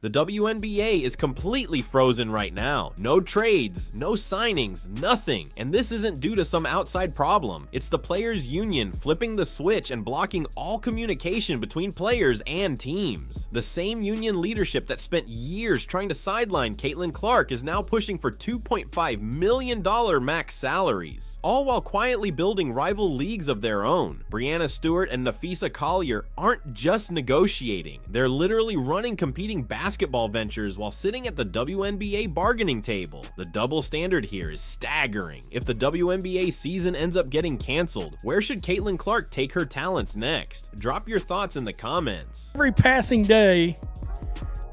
The WNBA is completely frozen right now. No trades, no signings, nothing. And this isn't due to some outside problem. It's the players' union flipping the switch and blocking all communication between players and teams. The same union leadership that spent years trying to sideline Caitlin Clark is now pushing for $2.5 million max salaries, all while quietly building rival leagues of their own. Breanna Stewart and Napheesa Collier aren't just negotiating, they're literally running competing basketball ventures while sitting at the WNBA bargaining table. The double standard here is staggering. If the WNBA season ends up getting canceled, where should Caitlin Clark take her talents next? Drop your thoughts in the comments. Every passing day,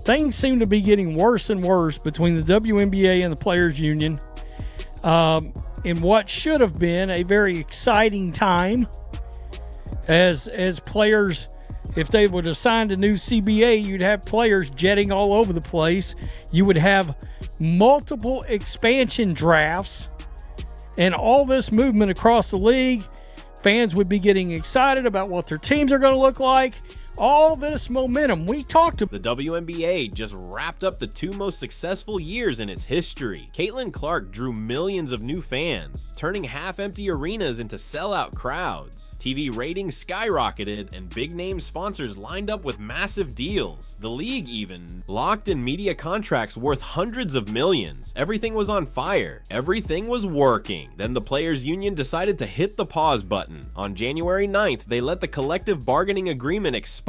things seem to be getting worse and worse between the WNBA and the Players Union. In what should have been a very exciting time as players, if they would have signed a new CBA, you'd have players jetting all over the place. You would have multiple expansion drafts and all this movement across the league. Fans would be getting excited about what their teams are going to look like. All this momentum. We talked about the WNBA just wrapped up the 2 most successful years in its history. Caitlin Clark drew millions of new fans, turning half-empty arenas into sellout crowds. TV ratings skyrocketed, and big-name sponsors lined up with massive deals. The league even locked in media contracts worth hundreds of millions. Everything was on fire. Everything was working. Then the Players Union decided to hit the pause button. On January 9th, they let the collective bargaining agreement expire.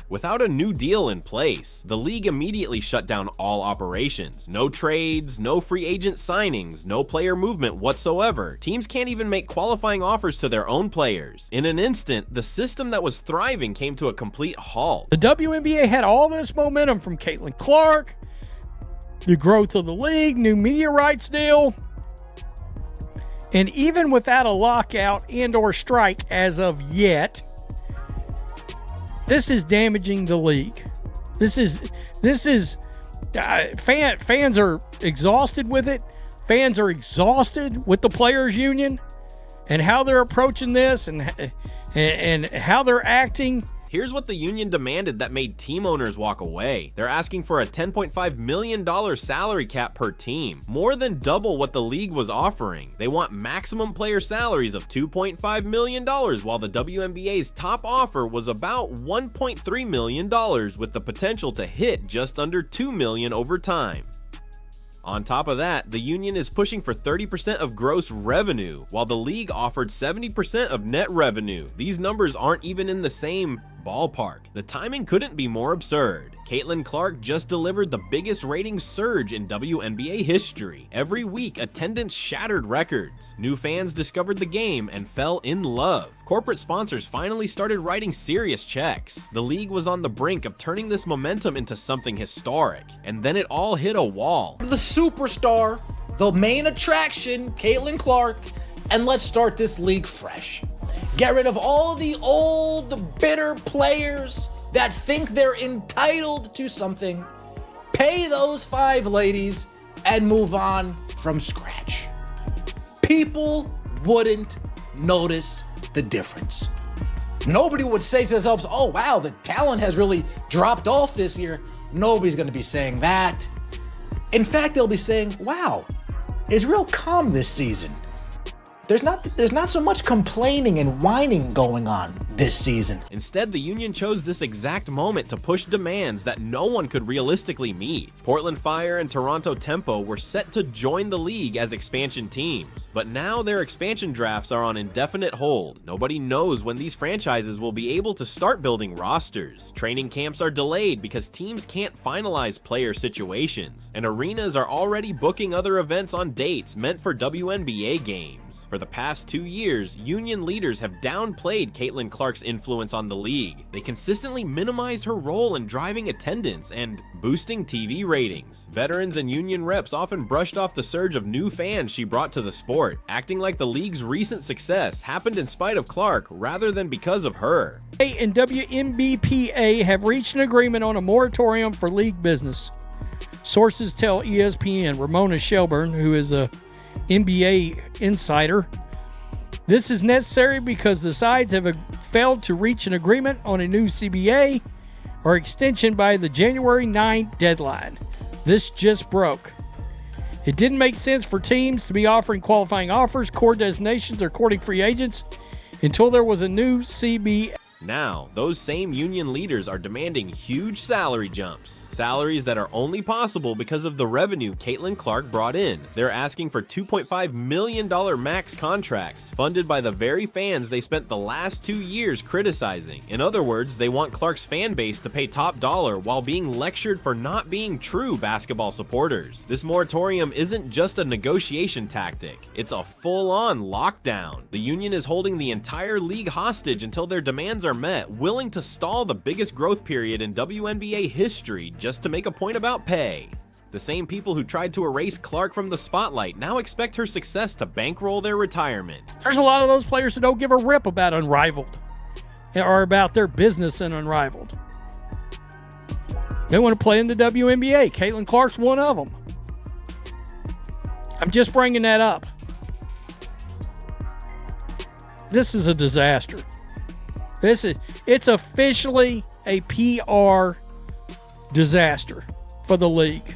Without a new deal in place, the league immediately shut down all operations. No trades, no free agent signings, no player movement whatsoever. Teams can't even make qualifying offers to their own players. In an instant, the system that was thriving came to a complete halt. The WNBA had all this momentum from Caitlin Clark, the growth of the league, new media rights deal, and even without a lockout and/or strike as of yet, this is damaging the league. This is fans are exhausted with it. Fans are exhausted with the Players Union and how they're approaching this and how they're acting. Here's what the union demanded that made team owners walk away. They're asking for a $10.5 million salary cap per team, more than double what the league was offering. They want maximum player salaries of $2.5 million, while the WNBA's top offer was about $1.3 million, with the potential to hit just under $2 million over time. On top of that, the union is pushing for 30% of gross revenue, while the league offered 70% of net revenue. These numbers aren't even in the same ballpark. The timing couldn't be more absurd. Caitlin Clark just delivered the biggest ratings surge in WNBA history. Every week, attendance shattered records. New fans discovered the game and fell in love. Corporate sponsors finally started writing serious checks. The league was on the brink of turning this momentum into something historic, and then it all hit a wall. The superstar, the main attraction, Caitlin Clark, and let's start this league fresh. Get rid of all the old, bitter players that think they're entitled to something. Pay those 5 ladies and move on from scratch. People wouldn't notice the difference. Nobody would say to themselves, oh wow, the talent has really dropped off this year. Nobody's gonna be saying that. In fact, they'll be saying, wow, it's real calm this season. There's not so much complaining and whining going on this season. Instead, the union chose this exact moment to push demands that no one could realistically meet. Portland Fire and Toronto Tempo were set to join the league as expansion teams, but now their expansion drafts are on indefinite hold. Nobody knows when these franchises will be able to start building rosters. Training camps are delayed because teams can't finalize player situations, and arenas are already booking other events on dates meant for WNBA games. For the past 2 years, union leaders have downplayed Caitlin Clark's influence on the league. They consistently minimized her role in driving attendance and boosting TV ratings. Veterans and union reps often brushed off the surge of new fans she brought to the sport, acting like the league's recent success happened in spite of Clark rather than because of her. And WNBPA have reached an agreement on a moratorium for league business. Sources tell ESPN Ramona Shelburne, who is a NBA insider, this is necessary because the sides have failed to reach an agreement on a new CBA or extension by the January 9th deadline. This just broke. It didn't make sense for teams to be offering qualifying offers, core designations, or courting free agents until there was a new CBA. Now, those same union leaders are demanding huge salary jumps. Salaries that are only possible because of the revenue Caitlin Clark brought in. They're asking for $2.5 million max contracts, funded by the very fans they spent the last 2 years criticizing. In other words, they want Clark's fan base to pay top dollar while being lectured for not being true basketball supporters. This moratorium isn't just a negotiation tactic, it's a full-on lockdown. The union is holding the entire league hostage until their demands are met, willing to stall the biggest growth period in WNBA history just to make a point about pay. The same people who tried to erase Clark from the spotlight now expect her success to bankroll their retirement. There's a lot of those players that don't give a rip about Unrivaled or about their business in Unrivaled. They want to play in the WNBA. Caitlin Clark's one of them. I'm just bringing that up. This is a disaster. It's officially a PR disaster for the league.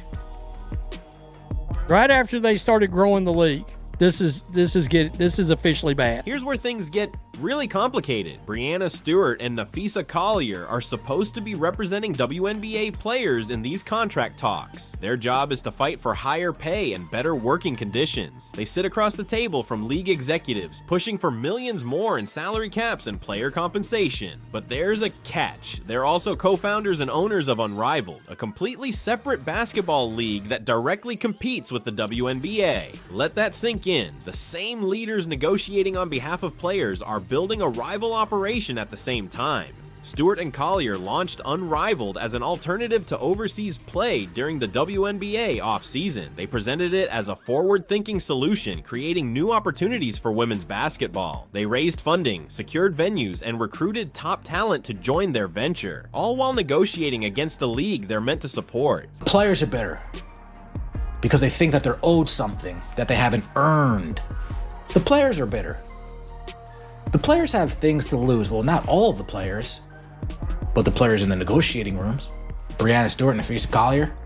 Right after they started growing the league, this is officially bad. Here's where things get really complicated. Breanna Stewart and Napheesa Collier are supposed to be representing WNBA players in these contract talks. Their job is to fight for higher pay and better working conditions. They sit across the table from league executives, pushing for millions more in salary caps and player compensation. But there's a catch. They're also co-founders and owners of Unrivaled, a completely separate basketball league that directly competes with the WNBA. Let that sink in. The same leaders negotiating on behalf of players are building a rival operation at the same time. Stewart and Collier launched Unrivaled as an alternative to overseas play during the WNBA offseason. They presented it as a forward-thinking solution, creating new opportunities for women's basketball. They raised funding, secured venues, and recruited top talent to join their venture, all while negotiating against the league they're meant to support. Players are bitter because they think that they're owed something that they haven't earned. The players are bitter. The players have things to lose. Well, not all of the players, but the players in the negotiating rooms. Breanna Stewart and Napheesa Collier.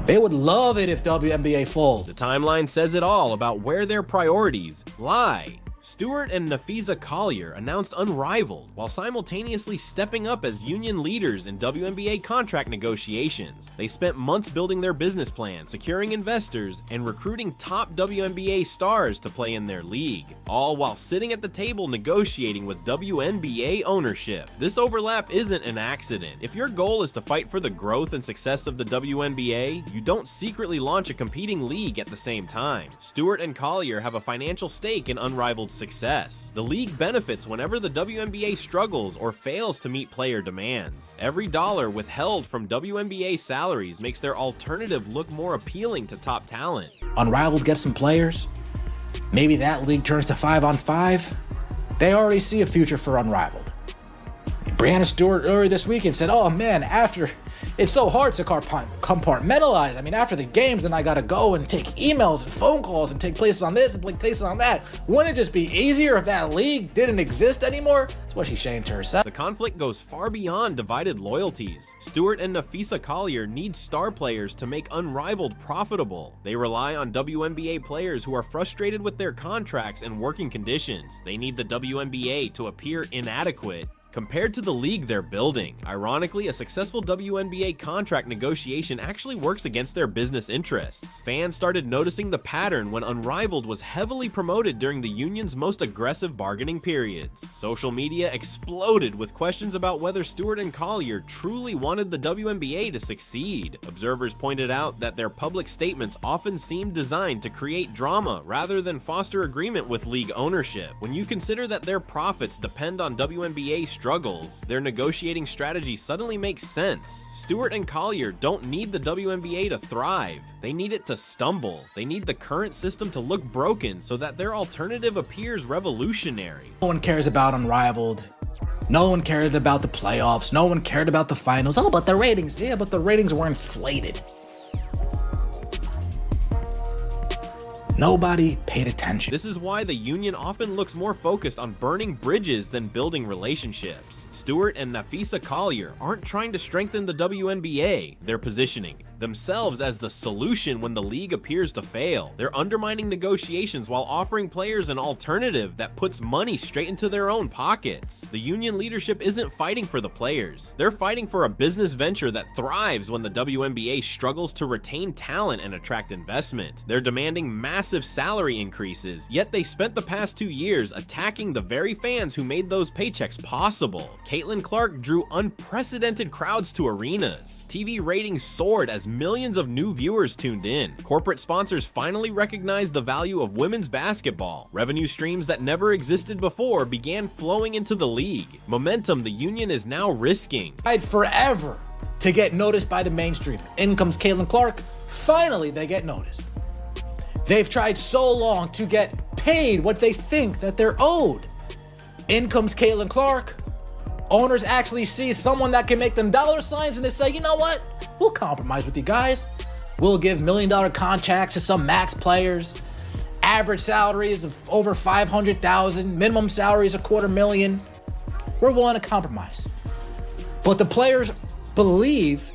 They would love it if WNBA folded. The timeline says it all about where their priorities lie. Stewart and Napheesa Collier announced Unrivaled while simultaneously stepping up as union leaders in WNBA contract negotiations. They spent months building their business plan, securing investors, and recruiting top WNBA stars to play in their league, all while sitting at the table negotiating with WNBA ownership. This overlap isn't an accident. If your goal is to fight for the growth and success of the WNBA, you don't secretly launch a competing league at the same time. Stewart and Collier have a financial stake in Unrivaled success. The league benefits whenever the WNBA struggles or fails to meet player demands. Every dollar withheld from WNBA salaries makes their alternative look more appealing to top talent. Unrivaled gets some players. Maybe that league turns to 5-on-5. They already see a future for Unrivaled. Breanna Stewart earlier this weekend said, "Oh man, after it's so hard to compartmentalize. I mean, after the games, then I gotta go and take emails and phone calls and take places on this and take places on that. Wouldn't it just be easier if that league didn't exist anymore?" That's what she's saying to herself. The conflict goes far beyond divided loyalties. Stewart and Napheesa Collier need star players to make Unrivaled profitable. They rely on WNBA players who are frustrated with their contracts and working conditions. They need the WNBA to appear inadequate compared to the league they're building. Ironically, a successful WNBA contract negotiation actually works against their business interests. Fans started noticing the pattern when Unrivaled was heavily promoted during the union's most aggressive bargaining periods. Social media exploded with questions about whether Stewart and Collier truly wanted the WNBA to succeed. Observers pointed out that their public statements often seemed designed to create drama rather than foster agreement with league ownership. When you consider that their profits depend on WNBA struggles, their negotiating strategy suddenly makes sense. Stewart and Collier don't need the WNBA to thrive. They need it to stumble. They need the current system to look broken so that their alternative appears revolutionary. No one cares about Unrivaled. No one cared about the playoffs. No one cared about the finals. Oh, but the ratings. Yeah, but the ratings were inflated. Nobody paid attention. This is why the union often looks more focused on burning bridges than building relationships. Stewart and Nafisa Collier aren't trying to strengthen the WNBA, they're positioning themselves as the solution when the league appears to fail. They're undermining negotiations while offering players an alternative that puts money straight into their own pockets. The union leadership isn't fighting for the players. They're fighting for a business venture that thrives when the WNBA struggles to retain talent and attract investment. They're demanding massive salary increases, yet they spent the past 2 years attacking the very fans who made those paychecks possible. Caitlin Clark drew unprecedented crowds to arenas. TV ratings soared as millions of new viewers tuned in. Corporate sponsors finally recognized the value of women's basketball. Revenue streams that never existed before began flowing into the league. Momentum the union is now risking. Tried forever to get noticed by the mainstream. In comes Caitlin Clark. Finally, they get noticed. They've tried so long to get paid what they think that they're owed. In comes Caitlin Clark. Owners actually see someone that can make them dollar signs and they say, you know what? We'll compromise with you guys. We'll give $1 million contracts to some max players. Average salaries of over $500,000. Minimum salaries $250,000. We're willing to compromise. But the players believe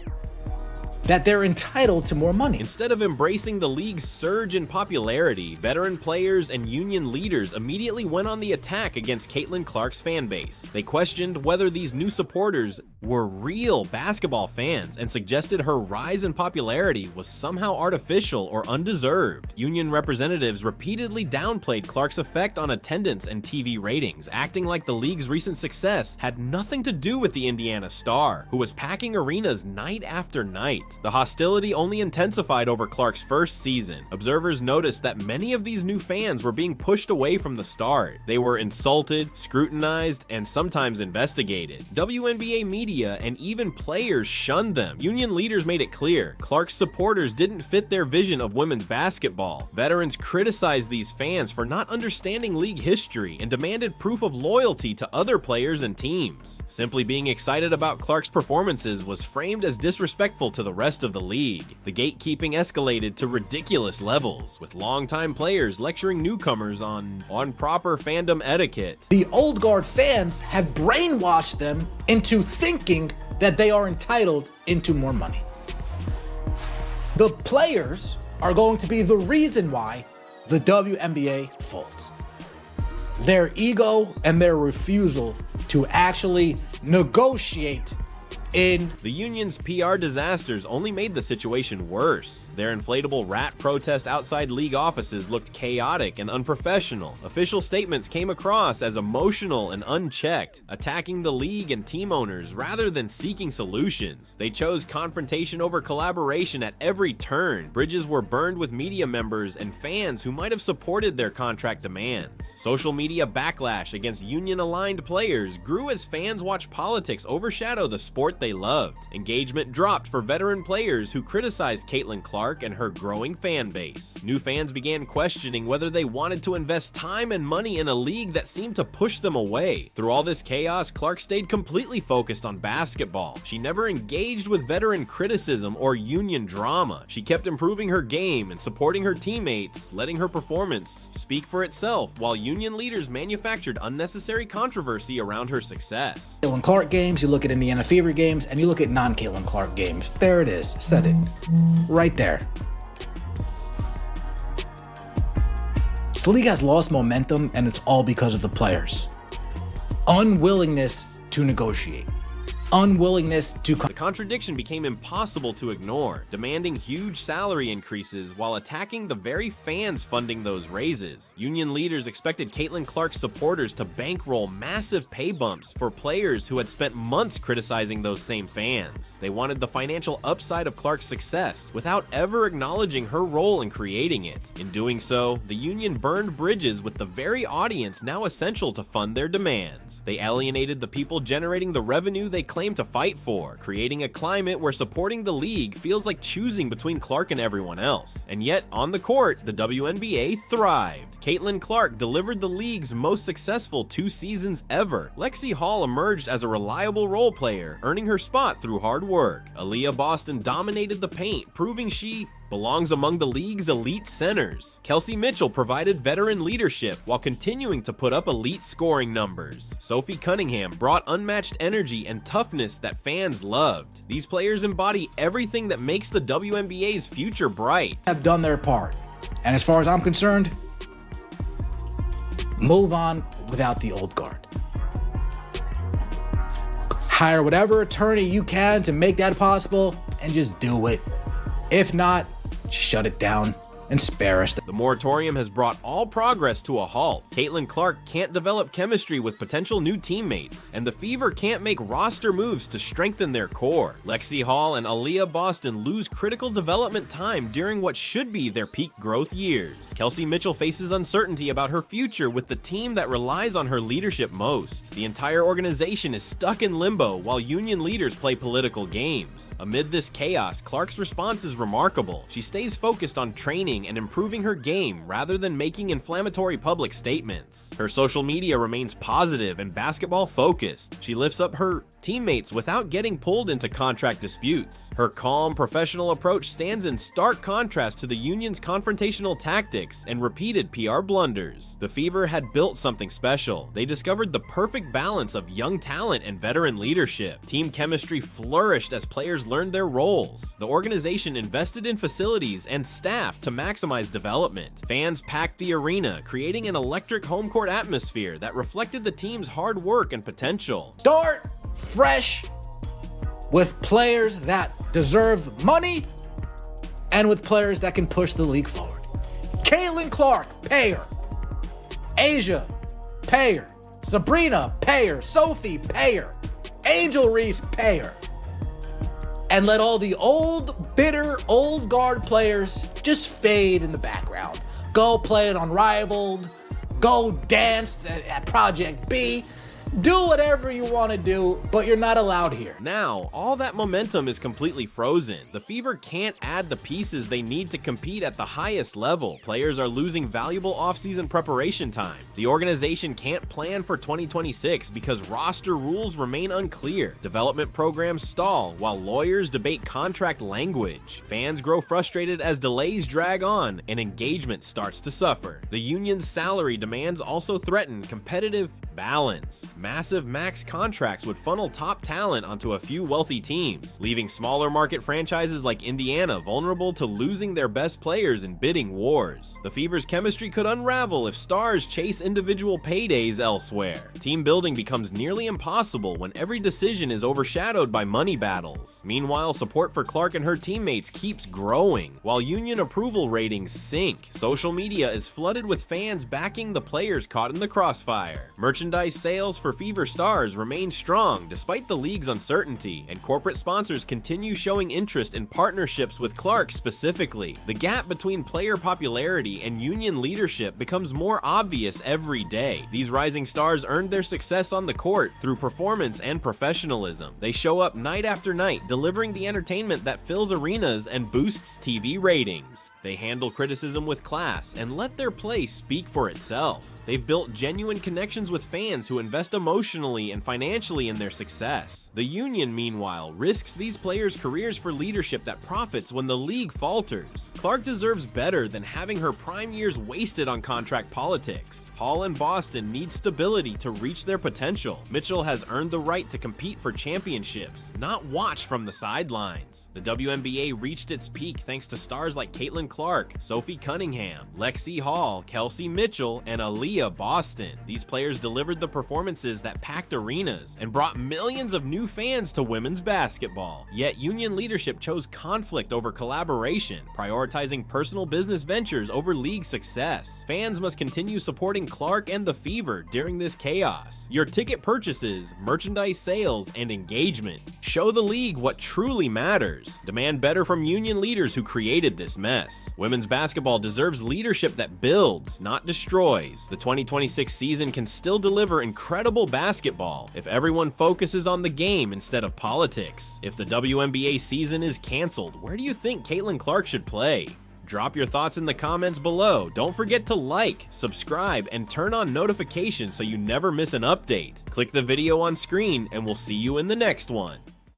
that they're entitled to more money. Instead of embracing the league's surge in popularity, veteran players and union leaders immediately went on the attack against Caitlin Clark's fan base. They questioned whether these new supporters were real basketball fans and suggested her rise in popularity was somehow artificial or undeserved. Union representatives repeatedly downplayed Clark's effect on attendance and TV ratings, acting like the league's recent success had nothing to do with the Indiana star, who was packing arenas night after night. The hostility only intensified over Clark's first season. Observers noticed that many of these new fans were being pushed away from the start. They were insulted, scrutinized, and sometimes investigated. WNBA media and even players shunned them. Union leaders made it clear Clark's supporters didn't fit their vision of women's basketball. Veterans criticized these fans for not understanding league history and demanded proof of loyalty to other players and teams. Simply being excited about Clark's performances was framed as disrespectful to the rest of the league. The gatekeeping escalated to ridiculous levels, with longtime players lecturing newcomers on proper fandom etiquette. The old guard fans have brainwashed them into thinking that they are entitled into more money. The players are going to be the reason why the WNBA folds. Their ego and their refusal to actually negotiate in the union's PR disasters only made the situation worse. Their inflatable rat protest outside league offices looked chaotic and unprofessional. Official statements came across as emotional and unchecked, attacking the league and team owners rather than seeking solutions. They chose confrontation over collaboration at every turn. Bridges were burned with media members and fans who might have supported their contract demands. Social media backlash against union-aligned players grew as fans watched politics overshadow the sport they loved. Engagement dropped for veteran players who criticized Caitlin Clark and her growing fan base. New fans began questioning whether they wanted to invest time and money in a league that seemed to push them away. Through all this chaos, Clark stayed completely focused on basketball. She never engaged with veteran criticism or union drama. She kept improving her game and supporting her teammates, letting her performance speak for itself, while union leaders manufactured unnecessary controversy around her success. Caitlin Clark games, you look at Indiana Fever games, and you look at non-Caitlin Clark games. There it is. Said it. Right there. This league has lost momentum, and it's all because of the players. Unwillingness to negotiate. Unwillingness to... The contradiction became impossible to ignore, demanding huge salary increases while attacking the very fans funding those raises. Union leaders expected Caitlin Clark's supporters to bankroll massive pay bumps for players who had spent months criticizing those same fans. They wanted the financial upside of Clark's success without ever acknowledging her role in creating it. In doing so, the union burned bridges with the very audience now essential to fund their demands. They alienated the people generating the revenue they claimed to fight for, creating a climate where supporting the league feels like choosing between Clark and everyone else. And yet, on the court, the WNBA thrived. Caitlin Clark delivered the league's most successful 2 seasons ever. Lexie Hall emerged as a reliable role player, earning her spot through hard work. Aaliyah Boston dominated the paint, proving she belongs among the league's elite centers. Kelsey Mitchell provided veteran leadership while continuing to put up elite scoring numbers. Sophie Cunningham brought unmatched energy and toughness that fans loved. These players embody everything that makes the WNBA's future bright. Have done their part. And as far as I'm concerned, move on without the old guard. Hire whatever attorney you can to make that possible and just do it. If not, shut it down and spare us. The moratorium has brought all progress to a halt. Caitlin Clark can't develop chemistry with potential new teammates, and the Fever can't make roster moves to strengthen their core. Lexi Hall and Aaliyah Boston lose critical development time during what should be their peak growth years. Kelsey Mitchell faces uncertainty about her future with the team that relies on her leadership most. The entire organization is stuck in limbo while union leaders play political games. Amid this chaos, Clark's response is remarkable. She stays focused on training and improving her game rather than making inflammatory public statements. Her social media remains positive and basketball focused. She lifts up her teammates without getting pulled into contract disputes. Her calm, professional approach stands in stark contrast to the union's confrontational tactics and repeated PR blunders. The Fever had built something special. They discovered the perfect balance of young talent and veteran leadership. Team chemistry flourished as players learned their roles. The organization invested in facilities and staff to maximize development. Fans packed the arena, creating an electric home court atmosphere that reflected the team's hard work and potential. Start fresh with players that deserve money and with players that can push the league forward. Caitlin Clark, pay her. Asia, pay her. Sabrina, pay her. Sophie, pay her. Angel Reese, pay her. And let all the old, bitter, old guard players just fade in the background. Go play it Unrivaled. Go dance at Project B. Do whatever you want to do, but you're not allowed here. Now, all that momentum is completely frozen. The Fever can't add the pieces they need to compete at the highest level. Players are losing valuable offseason preparation time. The organization can't plan for 2026 because roster rules remain unclear. Development programs stall while lawyers debate contract language. Fans grow frustrated as delays drag on and engagement starts to suffer. The union's salary demands also threaten competitive balance. Massive max contracts would funnel top talent onto a few wealthy teams, leaving smaller market franchises like Indiana vulnerable to losing their best players in bidding wars. The Fever's chemistry could unravel if stars chase individual paydays elsewhere. Team building becomes nearly impossible when every decision is overshadowed by money battles. Meanwhile, support for Clark and her teammates keeps growing, while union approval ratings sink. Social media is flooded with fans backing the players caught in the crossfire. Merchandise sales for Fever stars remain strong despite the league's uncertainty, and corporate sponsors continue showing interest in partnerships with Clark specifically. The gap between player popularity and union leadership becomes more obvious every day. These rising stars earned their success on the court through performance and professionalism. They show up night after night, delivering the entertainment that fills arenas and boosts TV ratings. They handle criticism with class and let their play speak for itself. They've built genuine connections with fans who invest emotionally and financially in their success. The union, meanwhile, risks these players' careers for leadership that profits when the league falters. Clark deserves better than having her prime years wasted on contract politics. Hall and Boston need stability to reach their potential. Mitchell has earned the right to compete for championships, not watch from the sidelines. The WNBA reached its peak thanks to stars like Caitlin Clark, Sophie Cunningham, Lexi Hall, Kelsey Mitchell, and Aaliyah Boston. These players delivered the performances that packed arenas and brought millions of new fans to women's basketball. Yet union leadership chose conflict over collaboration, prioritizing personal business ventures over league success. Fans must continue supporting Clark and the Fever during this chaos. Your ticket purchases, merchandise sales, and engagement show the league what truly matters. Demand better from union leaders who created this mess. Women's basketball deserves leadership that builds, not destroys. The 2026 season can still deliver incredible basketball if everyone focuses on the game instead of politics. If the WNBA season is canceled, where do you think Caitlin Clark should play? Drop your thoughts in the comments below. Don't forget to like, subscribe, and turn on notifications so you never miss an update. Click the video on screen, and we'll see you in the next one.